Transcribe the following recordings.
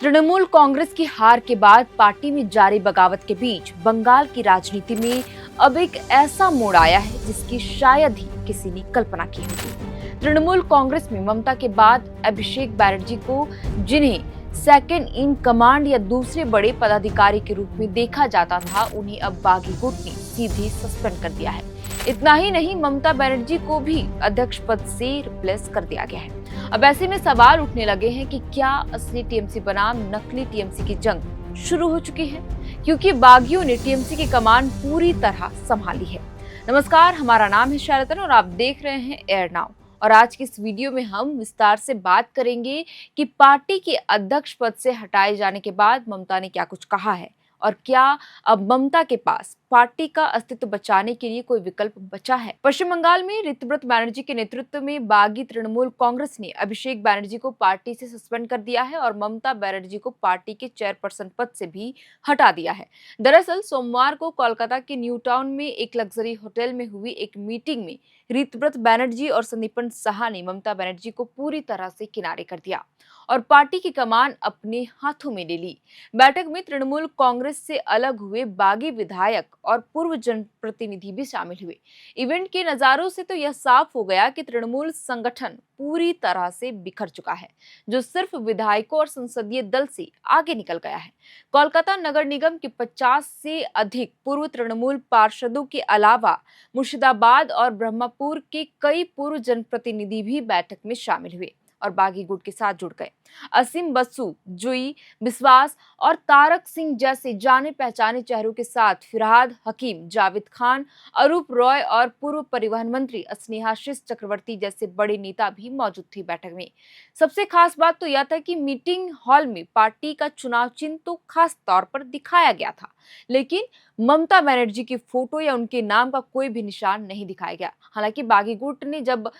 तृणमूल कांग्रेस की हार के बाद पार्टी में जारी बगावत के बीच बंगाल की राजनीति में अब एक ऐसा मोड़ आया है जिसकी शायद ही किसी ने कल्पना की होगी। तृणमूल कांग्रेस में ममता के बाद अभिषेक बैनर्जी को, जिन्हें सेकंड इन कमांड या दूसरे बड़े पदाधिकारी के रूप में देखा जाता था, उन्हें अब बागी गुट ने सीधे सस्पेंड कर दिया है। इतना ही नहीं, ममता बनर्जी को भी अध्यक्ष पद से रिप्लेस कर दिया गया है। अब ऐसे में सवाल उठने लगे हैं कि क्या असली टीएमसी बनाम नकली टीएमसी की जंग शुरू हो चुकी है, क्योंकि बागियों ने टीएमसी की कमान पूरी तरह संभाली है। नमस्कार, हमारा नाम है शैलतन और आप देख रहे हैं एयर नाउ। और आज की इस वीडियो में हम विस्तार से बात करेंगे कि पार्टी के अध्यक्ष पद से हटाए जाने के बाद ममता ने क्या कुछ कहा है और क्या अब ममता के पास पार्टी का अस्तित्व बचाने के लिए कोई विकल्प बचा है। पश्चिम बंगाल में ऋतुव्रत बैनर्जी के नेतृत्व में बागी तृणमूल कांग्रेस ने अभिषेक बैनर्जी को पार्टी से सस्पेंड कर दिया है और ममता बनर्जी को पार्टी के चेयरपर्सन पद से भी हटा दिया है। दरअसल सोमवार को कोलकाता के न्यू टाउन में एक लग्जरी होटल में हुई एक मीटिंग में ऋतुव्रत बैनर्जी और संदीपन साहा ने ममता बनर्जी को पूरी तरह से किनारे कर दिया और पार्टी की कमान अपने हाथों में ले ली। बैठक में तृणमूल कांग्रेस से अलग हुए बागी विधायक और पूर्व जनप्रतिनिधि भी शामिल हुए। इवेंट के नजारों से तो यह साफ हो गया कि तृणमूल संगठन पूरी तरह से बिखर चुका है, जो सिर्फ विधायकों और संसदीय दल से आगे निकल गया है। कोलकाता नगर निगम के 50 से अधिक पूर्व तृणमूल पार्षदों के अलावा मुर्शिदाबाद और ब्रह्मपुर के कई पूर्व जनप्रतिनिधि भी बैठक में शामिल हुए और बागी गुट के साथ जुड़ गए। असीम बसु, जुई विश्वास और तारक सिंह जैसे जाने पहचाने चेहरों के साथ फिरहाद हकीम, जावेद खान, अरूप रॉय और पूर्व परिवहन मंत्री स्नेहाशीष चक्रवर्ती जैसे बड़े नेता भी मौजूद थे बैठक में। सबसे खास बात तो यह था कि मीटिंग हॉल में पार्टी का चुनाव चिन्ह तो खास तौर पर दिखाया गया था, लेकिन ममता बनर्जी की फोटो या उनके नाम का कोई भी निशान नहीं दिखाया गया। हालांकि बागी गुट ने जब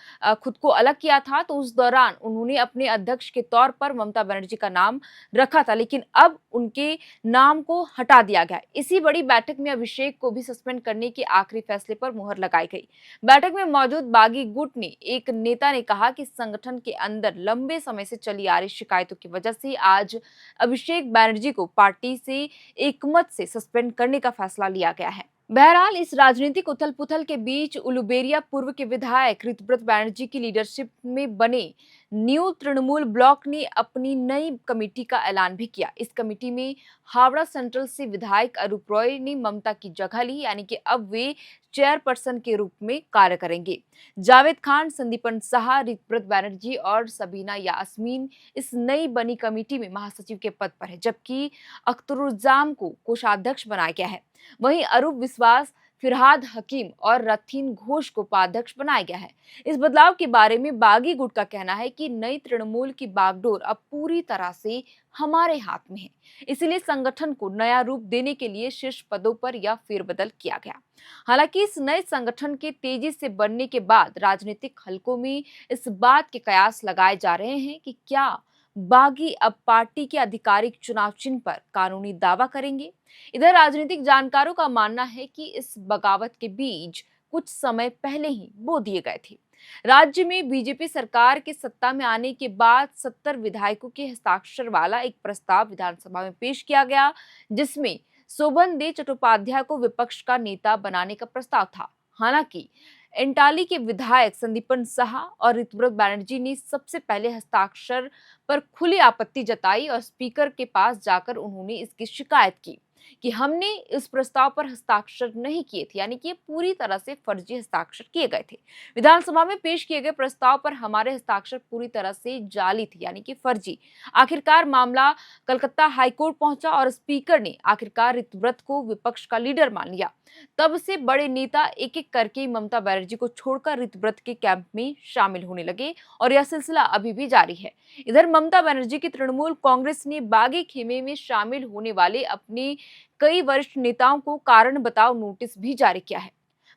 खुद को अलग किया था तो उस दौरान उन्होंने अपने अध्यक्ष के तौर पर ममता बनर्जी का नाम रखा था, लेकिन अब उनके नाम को हटा दिया गया। इसी बड़ी बैठक में अभिषेक को भी सस्पेंड करने के आखिरी फैसले पर मुहर लगाई गई। बैठक में मौजूद बागी गुट ने एक नेता ने कहा कि संगठन के अंदर लंबे समय से चली आ रही शिकायतों की वजह से आज अभिषेक बनर्जी को पार्टी से एकमत से सस्पेंड करने का फैसला लिया गया है। बहरहाल इस राजनीतिक उथल पुथल के बीच उलुबेरिया पूर्व के विधायक ऋतुव्रत बैनर्जी की लीडरशिप में बने न्यू तृणमूल ब्लॉक ने अपनी नई कमेटी का ऐलान भी किया। इस कमेटी में हावड़ा सेंट्रल से विधायक अरूप रॉय ने ममता की जगह ली, यानी कि अब वे चेयरपर्सन के रूप में कार्य करेंगे। जावेद खान, संदीपन साहा, ऋतुव्रत बैनर्जी और सबीना यास्मीन इस नई बनी कमेटी में महासचिव के पद पर है, जबकि अख्तरुज्जाम को कोषाध्यक्ष बनाया गया है। वहीं अरूप विश्वास, फिरहाद हकीम और रथीन घोष को उपाध्यक्ष बनाया गया है। इस बदलाव के बारे में बागी गुट का कहना है कि नई तृणमूल की बागडोर अब पूरी तरह से हमारे हाथ में है, इसलिए संगठन को नया रूप देने के लिए शीर्ष पदों पर यह फेरबदल किया गया। हालांकि इस नए संगठन के तेजी से बनने के बाद राजनीतिक हलकों में इस बात के कयास लगाए जा रहे हैं कि क्या बागी अब पार्टी के आधिकारिक चुनाव चिन्ह पर कानूनी दावा करेंगे। इधर राजनीतिक जानकारों का मानना है कि इस बगावत के बीज कुछ समय पहले ही बो दिए गए थे। राज्य में बीजेपी सरकार के सत्ता में आने के बाद 70 विधायकों के हस्ताक्षर वाला एक प्रस्ताव विधानसभा में पेश किया गया, जिसमें शोभन देव चट्टोपाध्याय को विपक्ष का नेता बनाने का प्रस्ताव था। हालांकि एंटाली के विधायक संदीपन साहा और ऋतुव्रत बैनर्जी ने सबसे पहले हस्ताक्षर पर खुली आपत्ति जताई और स्पीकर के पास जाकर उन्होंने इसकी शिकायत की कि हमने इस प्रस्ताव पर हस्ताक्षर नहीं किए थे, यानी कि ये पूरी तरह से फर्जी हस्ताक्षर किए गए थे। विधानसभा में पेश किए गए प्रस्ताव पर हमारे हस्ताक्षर पूरी तरह से जाली थे, यानी कि फर्जी। आखिरकार मामला कलकत्ता हाईकोर्ट पहुंचा और स्पीकर ने आखिरकार ऋतुव्रत को विपक्ष का लीडर मान लिया। तब से बड़े नेता एक एक करके ममता बनर्जी को छोड़कर ऋतुव्रत के कैंप में शामिल होने लगे और यह सिलसिला अभी भी जारी है। इधर ममता बनर्जी की तृणमूल कांग्रेस ने बागी खेमे में शामिल होने वाले अपने कई वरिष्ठ नेताओं को कारण बताओ नोटिस भी जारी किया है।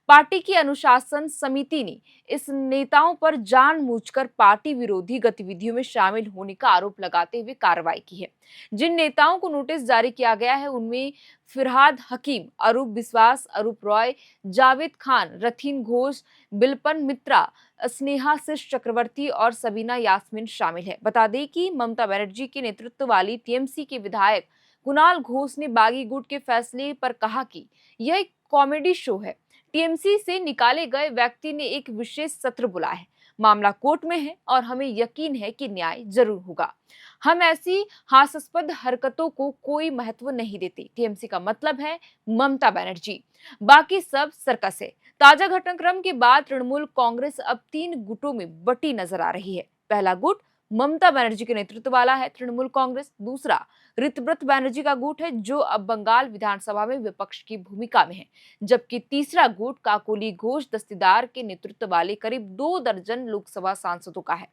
पार्टी की अनुशासन समिति ने इस नेताओं पर जानबूझकर पार्टी विरोधी गतिविधियों में शामिल होने का आरोप लगाते हुए कार्रवाई की है। जिन नेताओं को नोटिस जारी किया गया है उनमें फिरहाद हकीम, अरूप बिस्वास, अरूप रॉय, जावेद खान, रथीन घोष, बिलपन मित्रा, स्नेहा शिष चक्रवर्ती और सबीना यास्मीन शामिल है। बता दें कि ममता बनर्जी के नेतृत्व वाली टीएमसी के विधायक कुणाल घोष ने बागी गुट के फैसले पर कहा कि यह एक कॉमेडी शो है। टीएमसी से निकाले गए व्यक्ति ने एक विशेष सत्र बुलाया है। मामला कोर्ट में है और हमें यकीन है कि न्याय जरूर होगा। हम ऐसी हास्यास्पद हरकतों को कोई महत्व नहीं देते। टीएमसी का मतलब है ममता बनर्जी, बाकी सब सर्कस है। ताजा घटनाक्रम के बाद तृणमूल कांग्रेस अब 3 गुटों में बटी नजर आ रही है। पहला गुट ममता बनर्जी के नेतृत्व वाला है तृणमूल कांग्रेस। दूसरा ऋतव्रत बनर्जी का गुट है जो अब बंगाल विधानसभा में विपक्ष की भूमिका में है, जबकि तीसरा गुट काकोली घोष दस्तीदार के नेतृत्व वाले करीब 2 दर्जन लोकसभा सांसदों का है,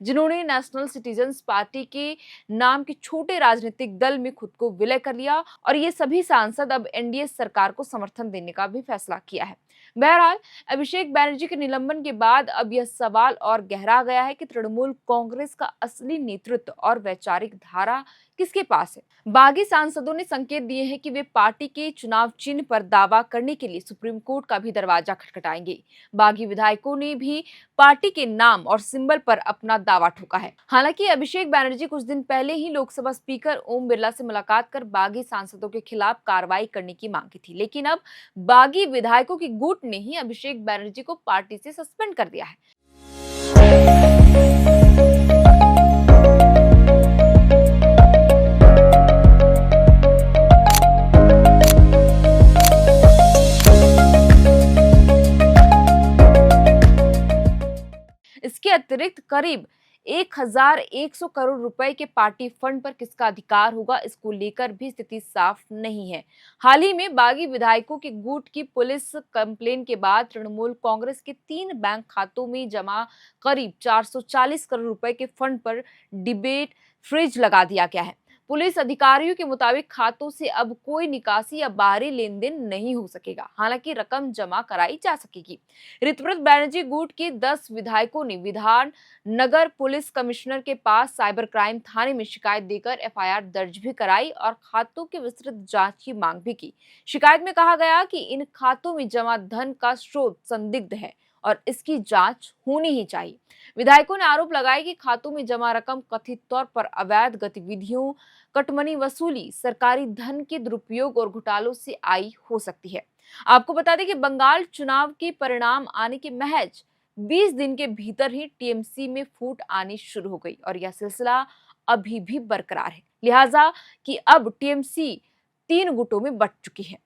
जिन्होंने नेशनल सिटीजन्स पार्टी के नाम के छोटे राजनीतिक दल में खुद को विलय कर लिया और ये सभी सांसद अब एनडीए सरकार को समर्थन देने का भी फैसला किया है। बहरहाल अभिषेक बनर्जी के निलंबन के बाद अब यह सवाल और गहरा गया है कि तृणमूल कांग्रेस का असली नेतृत्व और वैचारिक धारा किसके पास है। बागी सांसदों ने संकेत दिए हैं कि वे पार्टी के चुनाव चिन्ह पर दावा करने के लिए सुप्रीम कोर्ट का भी दरवाजा खटखटाएंगे। बागी विधायकों ने भी पार्टी के नाम और सिंबल पर अपना दावा ठोका है। हालांकि अभिषेक बनर्जी कुछ दिन पहले ही लोकसभा स्पीकर ओम बिरला से मुलाकात कर बागी सांसदों के खिलाफ कार्रवाई करने की मांग की थी, लेकिन अब बागी विधायकों की गुट ने ही अभिषेक बनर्जी को पार्टी से सस्पेंड कर दिया है। इसके अतिरिक्त करीब 1100 करोड़ रुपए के पार्टी फंड पर किसका अधिकार होगा, इसको लेकर भी स्थिति साफ नहीं है। हाल ही में बागी विधायकों के गुट की पुलिस कंप्लेन के बाद तृणमूल कांग्रेस के 3 बैंक खातों में जमा करीब 440 करोड़ रुपए के फंड पर डिबेट फ्रीज लगा दिया गया है। पुलिस अधिकारियों के मुताबिक खातों से अब कोई निकासी या बाहरी लेन देन नहीं हो सकेगा, हालांकि रकम जमा कराई जा सकेगी। ऋतव्रत बनर्जी गुट के 10 विधायकों ने विधान नगर पुलिस कमिश्नर के पास साइबर क्राइम थाने में शिकायत देकर एफआईआर दर्ज भी कराई और खातों की विस्तृत जांच की मांग भी की। शिकायत में कहा गया कि इन खातों में जमा धन का स्रोत संदिग्ध है और इसकी जांच होनी ही चाहिए। विधायकों ने आरोप लगाया कि खातों में जमा रकम कथित तौर पर अवैध गतिविधियों, कटमनी वसूली, सरकारी धन के दुरुपयोग और घोटालों से आई हो सकती है। आपको बता दें कि बंगाल चुनाव के परिणाम आने के महज 20 दिन के भीतर ही टीएमसी में फूट आनी शुरू हो गई और यह सिलसिला अभी भी बरकरार है। लिहाजा कि अब टीएमसी 3 गुटों में बंट चुकी है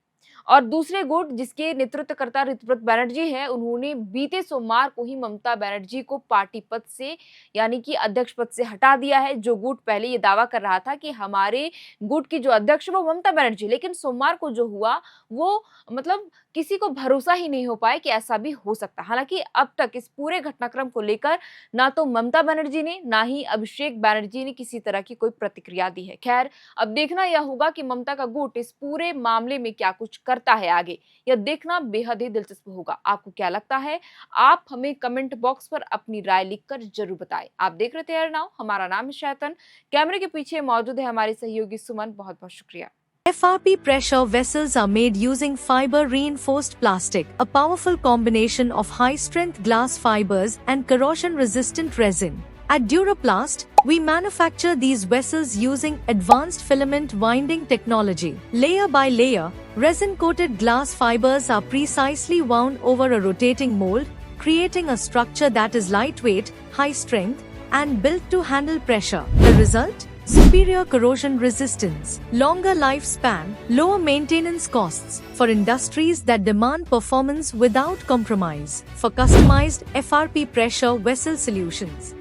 और दूसरे गुट जिसके नेतृत्वकर्ता ऋतव्रत बनर्जी है, उन्होंने बीते सोमवार को ही ममता बनर्जी को पार्टी पद से यानी कि अध्यक्ष पद से हटा दिया है। जो गुट पहले ये दावा कर रहा था कि हमारे गुट की जो अध्यक्ष वो ममता बनर्जी, लेकिन सोमवार को जो हुआ वो मतलब किसी को भरोसा ही नहीं हो पाया कि ऐसा भी हो सकता। हालांकि अब तक इस पूरे घटनाक्रम को लेकर ना तो ममता बनर्जी ने ना ही अभिषेक बनर्जी ने किसी तरह की कोई प्रतिक्रिया दी है। खैर, अब देखना यह होगा कि ममता का गुट इस पूरे मामले में क्या कुछ करता है आगे, यह देखना बेहद ही दिलचस्प होगा। आपको क्या लगता है? आप हमें कमेंट बॉक्स पर अपनी राय लिखकर जरूर बताएं। आप देख रहे थे अर्नाव, हमारा नाम है शैतन, कैमरे के पीछे मौजूद है हमारे सहयोगी सुमन। बहुत बहुत शुक्रिया। FRP pressure vessels are made using fiber reinforced plastic, a powerful combination of high-strength glass fibers and corrosion-resistant resin. At Duraplast, we manufacture these vessels using advanced filament winding technology. Layer by layer, resin-coated glass fibers are precisely wound over a rotating mold, creating a structure that is lightweight, high-strength, and built to handle pressure. The result? Superior corrosion resistance, longer lifespan, lower maintenance costs for industries that demand performance without compromise. For customized FRP pressure vessel solutions,